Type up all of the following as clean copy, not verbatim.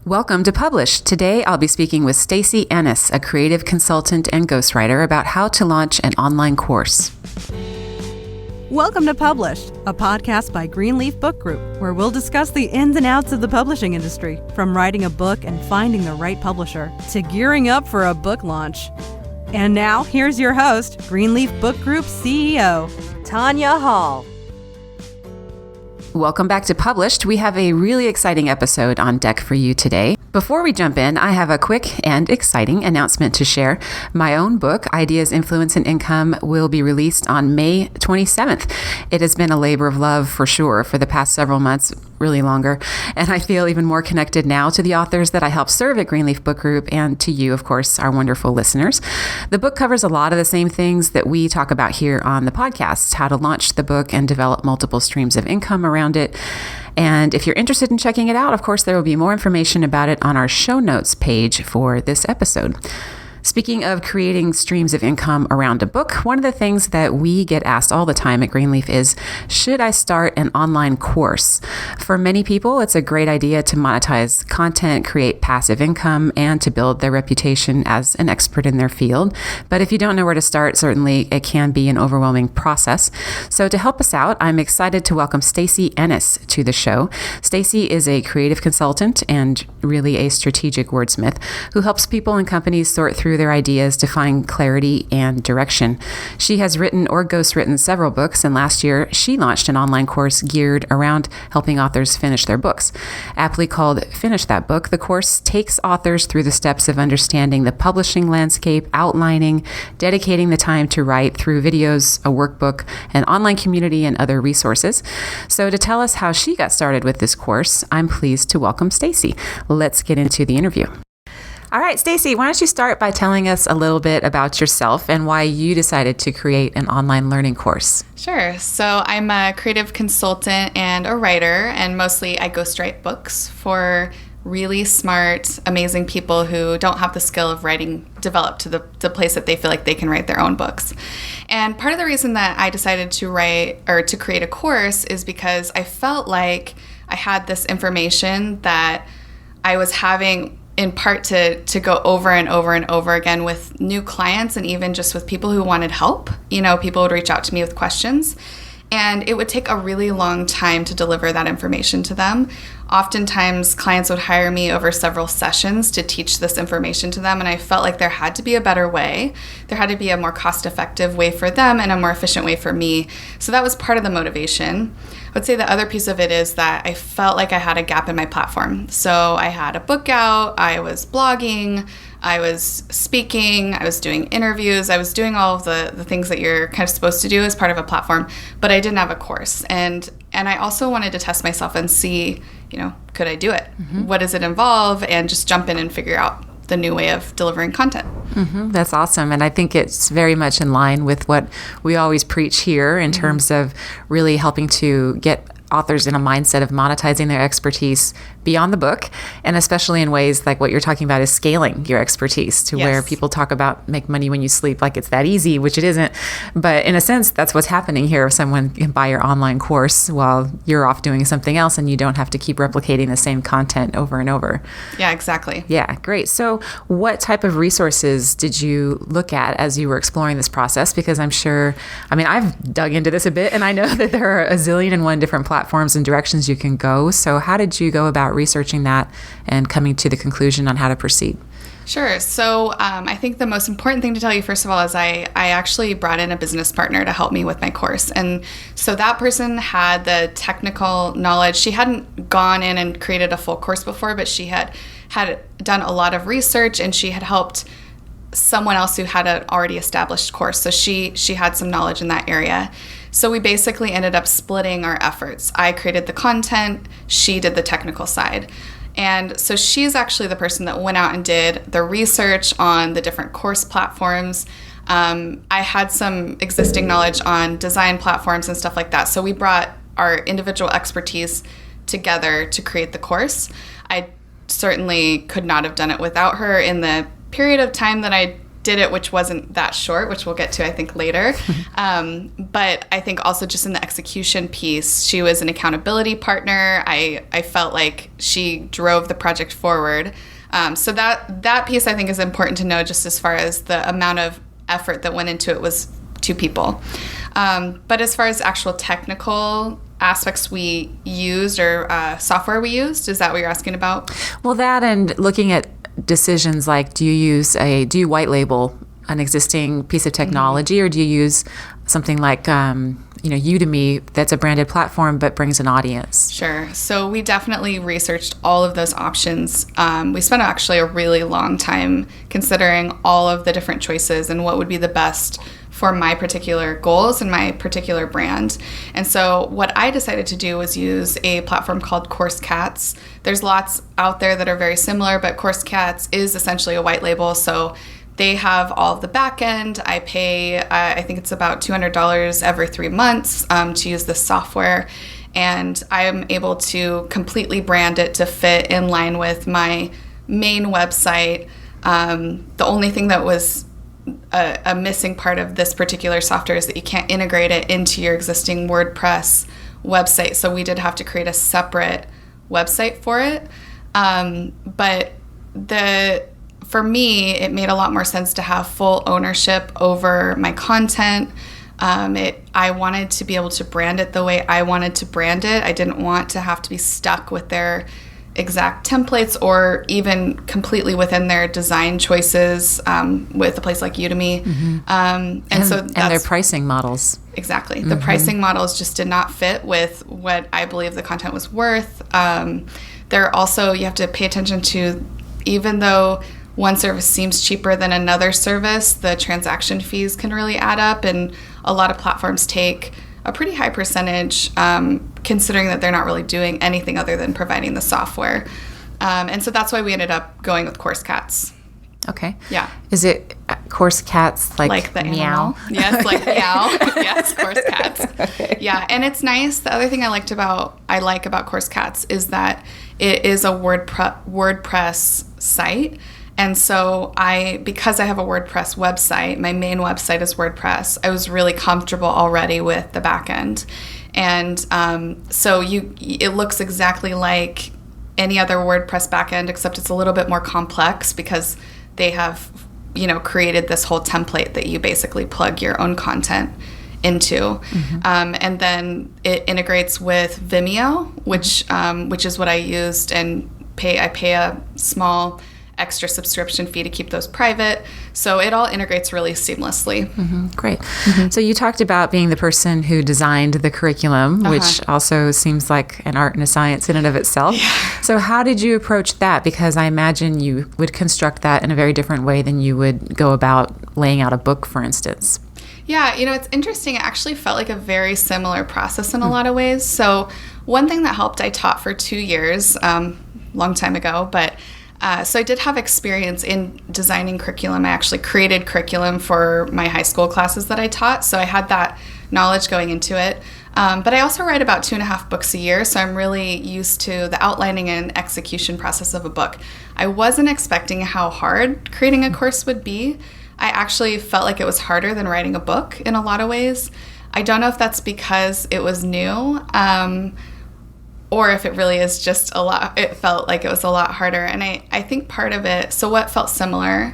Welcome to Publish. Today I'll be speaking with Stacy Ennis, a creative consultant and ghostwriter, about how to launch an online course. Welcome to Published, a podcast by Greenleaf Book Group, where we'll discuss the ins and outs of the publishing industry, from writing a book and finding the right publisher to gearing up for a book launch. And now, here's your host, Greenleaf Book Group CEO, Tanya Hall. Welcome back to Published. We have a really exciting episode on deck for you today. Before we jump in, I have a quick and exciting announcement to share. My own book, Ideas, Influence, and Income, will be released on May 27th. It has been a labor of love for sure for the past several months, really longer, and I feel even more connected now to the authors that I help serve at Greenleaf Book Group and to you, of course, our wonderful listeners. The book covers a lot of the same things that we talk about here on the podcast: how to launch the book and develop multiple streams of income around it. And if you're interested in checking it out, of course, there will be more information about it on our show notes page for this episode. Speaking of creating streams of income around a book, one of the things that we get asked all the time at Greenleaf is, should I start an online course? For many people, it's a great idea to monetize content, create passive income, and to build their reputation as an expert in their field. But if you don't know where to start, certainly it can be an overwhelming process. So to help us out, I'm excited to welcome Stacy Ennis to the show. Stacy is a creative consultant and really a strategic wordsmith who helps people and companies sort through their ideas to find clarity and direction. She has written or ghostwritten several books, and last year she launched an online course geared around helping authors finish their books. Aptly called Finish That Book, the course takes authors through the steps of understanding the publishing landscape, outlining, dedicating the time to write through videos, a workbook, an online community, and other resources. So to tell us how she got started with this course, I'm pleased to welcome Stacy. Let's get into the interview. All right, Stacy, why don't you start by telling us a little bit about yourself and why you decided to create an online learning course? Sure. So I'm a creative consultant and a writer, and mostly I ghostwrite books for really smart, amazing people who don't have the skill of writing developed to the place that they feel like they can write their own books. And part of the reason that I decided to write or to create a course is because I felt like I had this information that I was having in part to go over and over and over again with new clients, and even just with people who wanted help. You know, people would reach out to me with questions, and it would take a really long time to deliver that information to them. Oftentimes, clients would hire me over several sessions to teach this information to them, and I felt like there had to be a better way. There had to be a more cost-effective way for them and a more efficient way for me. So that was part of the motivation. I would say the other piece of it is that I felt like I had a gap in my platform. So I had a book out, I was blogging, I was speaking, I was doing interviews, I was doing all of the things that you're kind of supposed to do as part of a platform, but I didn't have a course. And I also wanted to test myself and see, could I do it? Mm-hmm. What does it involve? And just jump in and figure out the new way of delivering content. Mm-hmm. That's awesome. And I think it's very much in line with what we always preach here in terms of really helping to get authors in a mindset of monetizing their expertise beyond the book, and especially in ways like what you're talking about is scaling your expertise to where people talk about make money when you sleep like it's that easy, which it isn't. But in a sense, that's what's happening here. If someone can buy your online course while you're off doing something else, and you don't have to keep replicating the same content over and over. Yeah, exactly. Yeah, great. So what type of resources did you look at as you were exploring this process? Because I've dug into this a bit, and I know that there are a zillion and one different platforms and directions you can go. So how did you go about researching that and coming to the conclusion on how to proceed? Sure. So I think the most important thing to tell you, first of all, is I actually brought in a business partner to help me with my course. And so that person had the technical knowledge. She hadn't gone in and created a full course before, but she had done a lot of research, and she had helped someone else who had an already established course. So she had some knowledge in that area. So we basically ended up splitting our efforts. I created the content, she did the technical side. And so she's actually the person that went out and did the research on the different course platforms. I had some existing knowledge on design platforms and stuff like that. So we brought our individual expertise together to create the course. I certainly could not have done it without her. In the period of time that I did it, which wasn't that short, which we'll get to, I think, later. But I think also just in the execution piece, she was an accountability partner. I felt like she drove the project forward. So that piece, I think, is important to know, just as far as the amount of effort that went into it was 2 people. But as far as actual technical aspects we used or software we used, is that what you're asking about? Well, that and looking at decisions like, do you white label an existing piece of technology, or do you use something like Udemy, that's a branded platform but brings an audience? Sure. So we definitely researched all of those options. We spent actually a really long time considering all of the different choices and what would be the best for my particular goals and my particular brand. And so what I decided to do was use a platform called CourseCats. There's lots out there that are very similar, but CourseCats is essentially a white label. So they have all of the back end. I pay, I think it's about $200 every 3 months to use this software. And I'm able to completely brand it to fit in line with my main website. The only thing that was a missing part of this particular software is that you can't integrate it into your existing WordPress website. So we did have to create a separate website for it. But for me, it made a lot more sense to have full ownership over my content. I wanted to be able to brand it the way I wanted to brand it. I didn't want to have to be stuck with their exact templates or even completely within their design choices with a place like Udemy. And their pricing models. Exactly. The pricing models just did not fit with what I believe the content was worth. There also, you have to pay attention to, even though one service seems cheaper than another service, the transaction fees can really add up, and a lot of platforms take a pretty high percentage, considering that they're not really doing anything other than providing the software. And so that's why we ended up going with CourseCats. Okay. Yeah. Is it CourseCats like the meow? Animal? Yes, like meow. Yes, CourseCats. Okay. Yeah, and it's nice. The other thing I like about CourseCats is that it is a WordPress site. And so because I have a WordPress website, my main website is WordPress, I was really comfortable already with the back end. And so it looks exactly like any other WordPress backend, except it's a little bit more complex because they have, created this whole template that you basically plug your own content into. And then it integrates with Vimeo, which is what I used, and I pay a small extra subscription fee to keep those private. So it all integrates really seamlessly. Great. So you talked about being the person who designed the curriculum, which also seems like an art and a science in and of itself. Yeah. So how did you approach that? Because I imagine you would construct that in a very different way than you would go about laying out a book, for instance. Yeah, it's interesting. It actually felt like a very similar process in a lot of ways. So one thing that helped, I taught for 2 years, long time ago, but so I did have experience in designing curriculum. I actually created curriculum for my high school classes that I taught, so I had that knowledge going into it. But I also write about 2.5 books a year, so I'm really used to the outlining and execution process of a book. I wasn't expecting how hard creating a course would be. I actually felt like it was harder than writing a book in a lot of ways. I don't know if that's because it was new, or if it really is just it felt like it was a lot harder. And I think part of it, so what felt similar,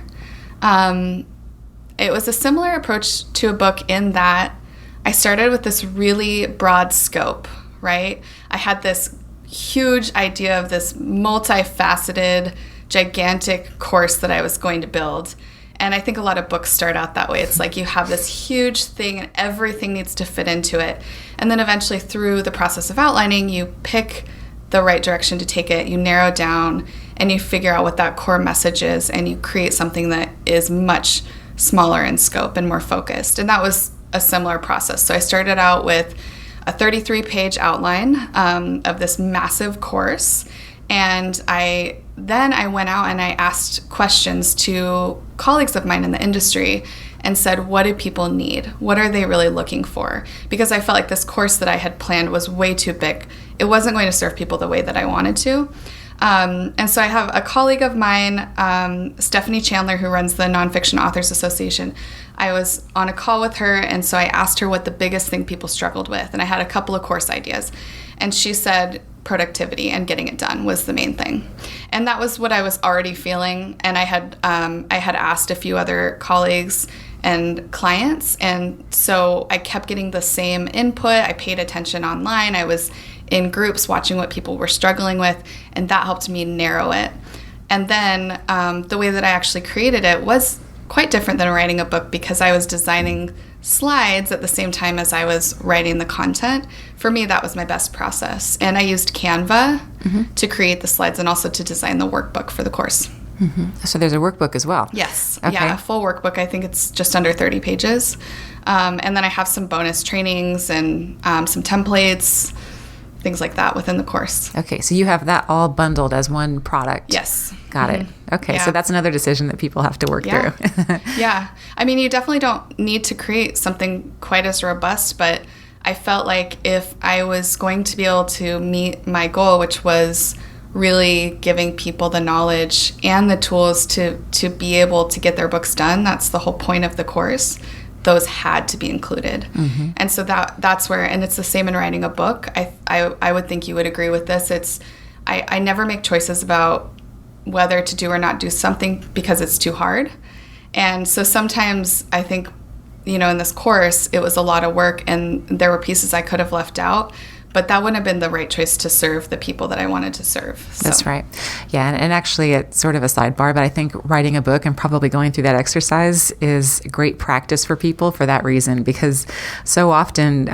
it was a similar approach to a book in that I started with this really broad scope, right? I had this huge idea of this multifaceted, gigantic course that I was going to build. And I think a lot of books start out that way. It's like you have this huge thing and everything needs to fit into it. And then eventually through the process of outlining, you pick the right direction to take it, you narrow down, and you figure out what that core message is, and you create something that is much smaller in scope and more focused. And that was a similar process. So I started out with a 33-page outline of this massive course. And then I went out and I asked questions to colleagues of mine in the industry and said, what do people need? What are they really looking for? Because I felt like this course that I had planned was way too big. It wasn't going to serve people the way that I wanted to. And so I have a colleague of mine, Stephanie Chandler, who runs the Nonfiction Authors Association. I was on a call with her, and so I asked her what the biggest thing people struggled with. And I had a couple of course ideas. And she said productivity and getting it done was the main thing. And that was what I was already feeling. And I had asked a few other colleagues and clients. And so I kept getting the same input. I paid attention online. I was in groups watching what people were struggling with, and that helped me narrow it. And then the way that I actually created it was quite different than writing a book, because I was designing slides at the same time as I was writing the content. For me, that was my best process. And I used Canva to create the slides and also to design the workbook for the course. So there's a workbook as well. Yes. Okay. Yeah, a full workbook. I think it's just under 30 pages. And then I have some bonus trainings and some templates, things like that within the course. Okay, so you have that all bundled as one product. Yes. Got it. Okay, so that's another decision that people have to work through. Yeah. I mean, you definitely don't need to create something quite as robust, but I felt like if I was going to be able to meet my goal, which was really giving people the knowledge and the tools to be able to get their books done, that's the whole point of the course, those had to be included. And so that's where, and it's the same in writing a book. I would think you would agree with this. I never make choices about whether to do or not do something because it's too hard. And so sometimes I think, in this course, it was a lot of work and there were pieces I could have left out, but that wouldn't have been the right choice to serve the people that I wanted to serve. So. That's right. Yeah, and actually it's sort of a sidebar, but I think writing a book and probably going through that exercise is great practice for people for that reason, because so often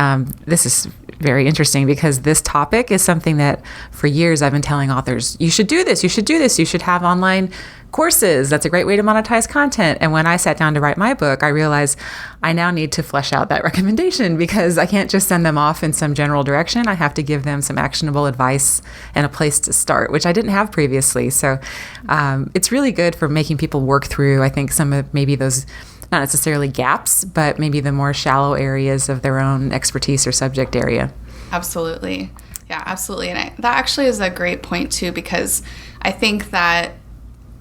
this is very interesting, because this topic is something that for years I've been telling authors, you should do this, you should do this, you should have online courses. That's a great way to monetize content. And when I sat down to write my book, I realized I now need to flesh out that recommendation, because I can't just send them off in some general direction. I have to give them some actionable advice and a place to start, which I didn't have previously. So it's really good for making people work through, I think, some of maybe those, not necessarily gaps, but maybe the more shallow areas of their own expertise or subject area. Absolutely. Yeah, absolutely. And that actually is a great point too, because I think that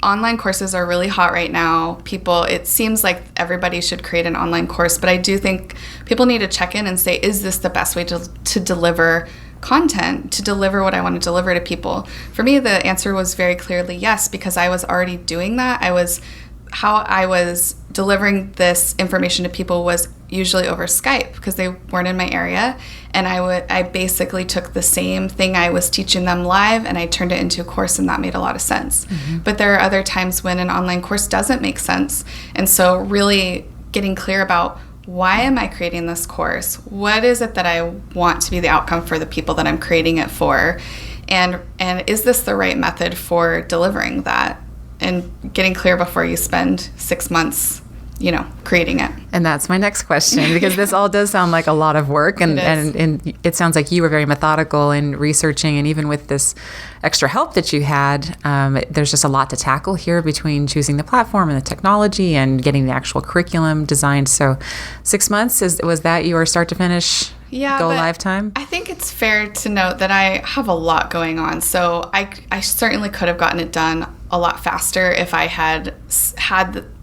online courses are really hot right now. It seems like everybody should create an online course, but I do think people need to check in and say, is this the best way to deliver content, to deliver what I want to deliver to people? For me, the answer was very clearly yes, because I was already doing that. How I was delivering this information to people was usually over Skype, because they weren't in my area. And I basically took the same thing I was teaching them live and I turned it into a course, and that made a lot of sense. But there are other times when an online course doesn't make sense. And so really getting clear about, why am I creating this course? What is it that I want to be the outcome for the people that I'm creating it for? And is this the right method for delivering that? And getting clear before you spend 6 months, creating it. And that's my next question, because this all does sound like a lot of work, and it sounds like you were very methodical in researching, and even with this extra help that you had, there's just a lot to tackle here between choosing the platform and the technology and getting the actual curriculum designed. So 6 months, was that your start to finish go live time? I think it's fair to note that I have a lot going on. So I certainly could have gotten it done a lot faster if I had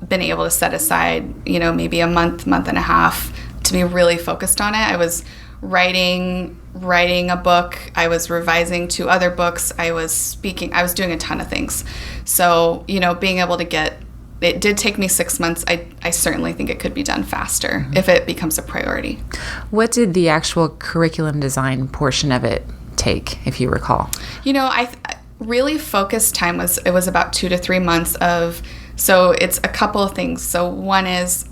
been able to set aside, maybe a month and a half to be really focused on it. I was writing a book. I was revising 2 other books. I was speaking. I was doing a ton of things. So, being able to it did take me 6 months. I certainly think it could be done faster if it becomes a priority. What did the actual curriculum design portion of it take, if you recall? I really focused time was about 2 to 3 months of, so it's a couple of things. So one is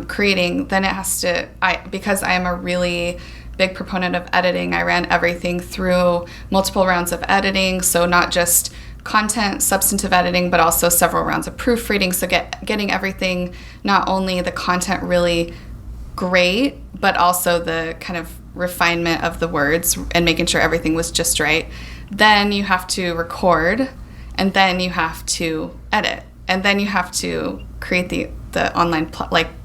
creating, then it has to, because I am a really big proponent of editing, I ran everything through multiple rounds of editing. So not just content, substantive editing, but also several rounds of proofreading. So getting everything, not only the content really great, but also the kind of refinement of the words and making sure everything was just right. Then you have to record, and then you have to edit, and then you have to create the online,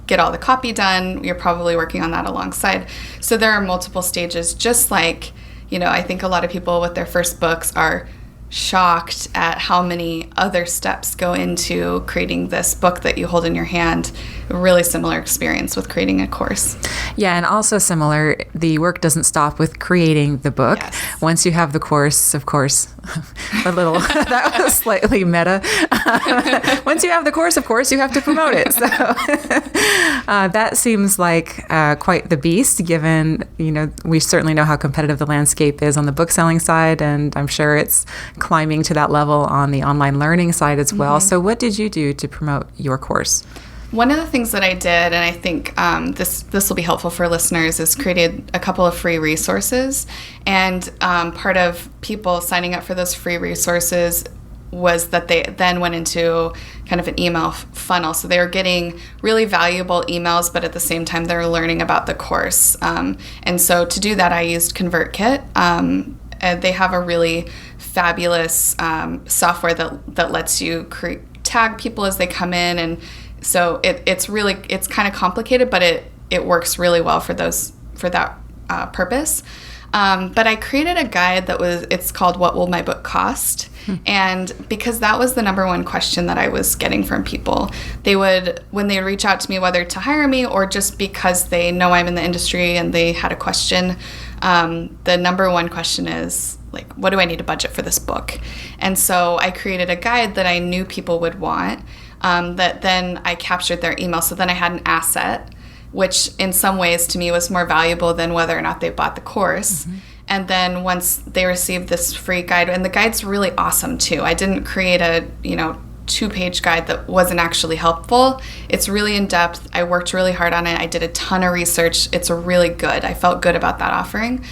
get all the copy done. You're probably working on that alongside. So there are multiple stages, just like, I think a lot of people with their first books are shocked at how many other steps go into creating this book that you hold in your hand. A really similar experience with creating a course. Yeah, and also similar, the work doesn't stop with creating the book. Yes. Once you have the course, of course, that was slightly meta. Once you have the course, of course, you have to promote it. So that seems like quite the beast, given, we certainly know how competitive the landscape is on the book selling side, and I'm sure it's climbing to that level on the online learning side as well. So what did you do to promote your course? One of the things that I did, and I think this will be helpful for listeners, is created a couple of free resources. And part of people signing up for those free resources was that they then went into kind of an email funnel. So they were getting really valuable emails, but at the same time, they were learning about the course. And so to do that, I used ConvertKit. And they have a really fabulous software that lets you tag people as they come in, and so it's kind of complicated, but it works really well for that purpose. But I created a guide it's called "What Will My Book Cost?" And because that was the number one question that I was getting from people, when they reach out to me, whether to hire me or just because they know I'm in the industry and they had a question, the number one question is, like, what do I need to budget for this book? And so I created a guide that I knew people would want, that then I captured their email. So then I had an asset, which in some ways to me was more valuable than whether or not they bought the course. Mm-hmm. And then once they received this free guide, and the guide's really awesome too. I didn't create a, 2-page guide that wasn't actually helpful. It's really in depth. I worked really hard on it. I did a ton of research. It's really good. I felt good about that offering.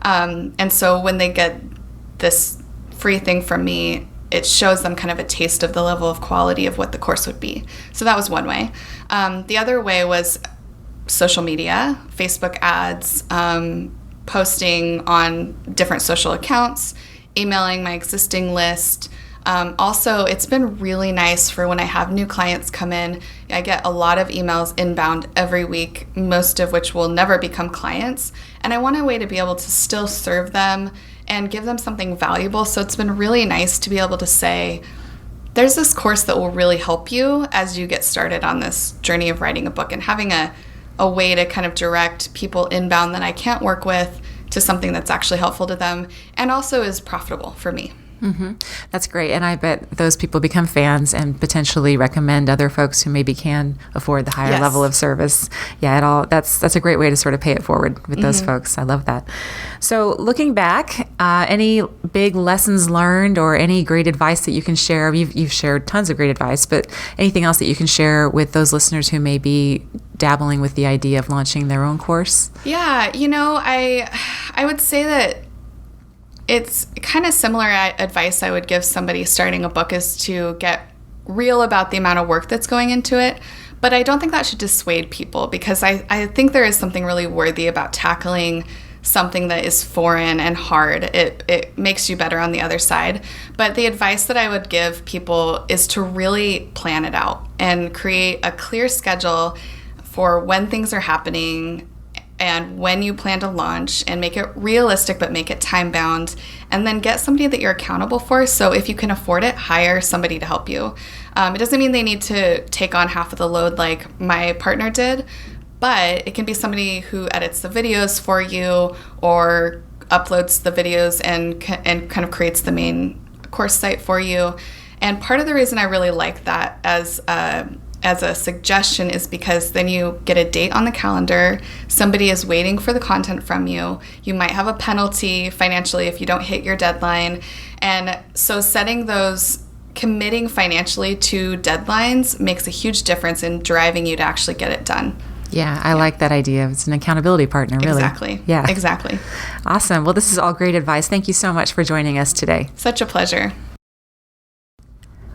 And so when they get this free thing from me, it shows them kind of a taste of the level of quality of what the course would be. So that was one way. The other way was social media, Facebook ads, posting on different social accounts, emailing my existing list. Also, it's been really nice for when I have new clients come in. I get a lot of emails inbound every week, most of which will never become clients. And I want a way to be able to still serve them and give them something valuable. So it's been really nice to be able to say, there's this course that will really help you as you get started on this journey of writing a book, and having a way to kind of direct people inbound that I can't work with to something that's actually helpful to them and also is profitable for me. Mm-hmm. That's great. And I bet those people become fans and potentially recommend other folks who maybe can afford the higher level of service. Yeah, that's a great way to sort of pay it forward with those folks. I love that. So looking back, any big lessons learned or any great advice that you can share? You've shared tons of great advice, but anything else that you can share with those listeners who may be dabbling with the idea of launching their own course? Yeah, I would say that it's kind of similar advice I would give somebody starting a book, is to get real about the amount of work that's going into it. But I don't think that should dissuade people, because I think there is something really worthy about tackling something that is foreign and hard. It makes you better on the other side. But the advice that I would give people is to really plan it out and create a clear schedule for when things are happening and when you plan to launch, and make it realistic, but make it time bound, and then get somebody that you're accountable for. So if you can afford it, hire somebody to help you. It doesn't mean they need to take on half of the load like my partner did, but it can be somebody who edits the videos for you or uploads the videos and kind of creates the main course site for you. And part of the reason I really like that as a suggestion is because then you get a date on the calendar. Somebody is waiting for the content from you. You might have a penalty financially if you don't hit your deadline. And so committing financially to deadlines makes a huge difference in driving you to actually get it done. Yeah, I like that idea. It's an accountability partner, really. Exactly. Yeah. Exactly. Awesome. Well, this is all great advice. Thank you so much for joining us today. Such a pleasure.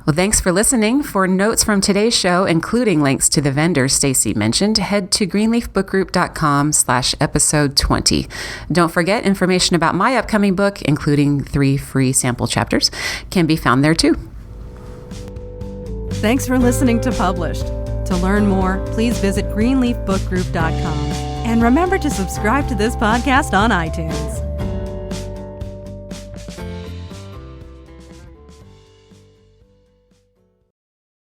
Well, thanks for listening. For notes from today's show, including links to the vendors Stacy mentioned, head to greenleafbookgroup.com/episode 20. Don't forget, information about my upcoming book, including 3 free sample chapters, can be found there too. Thanks for listening to Published. To learn more, please visit greenleafbookgroup.com. And remember to subscribe to this podcast on iTunes.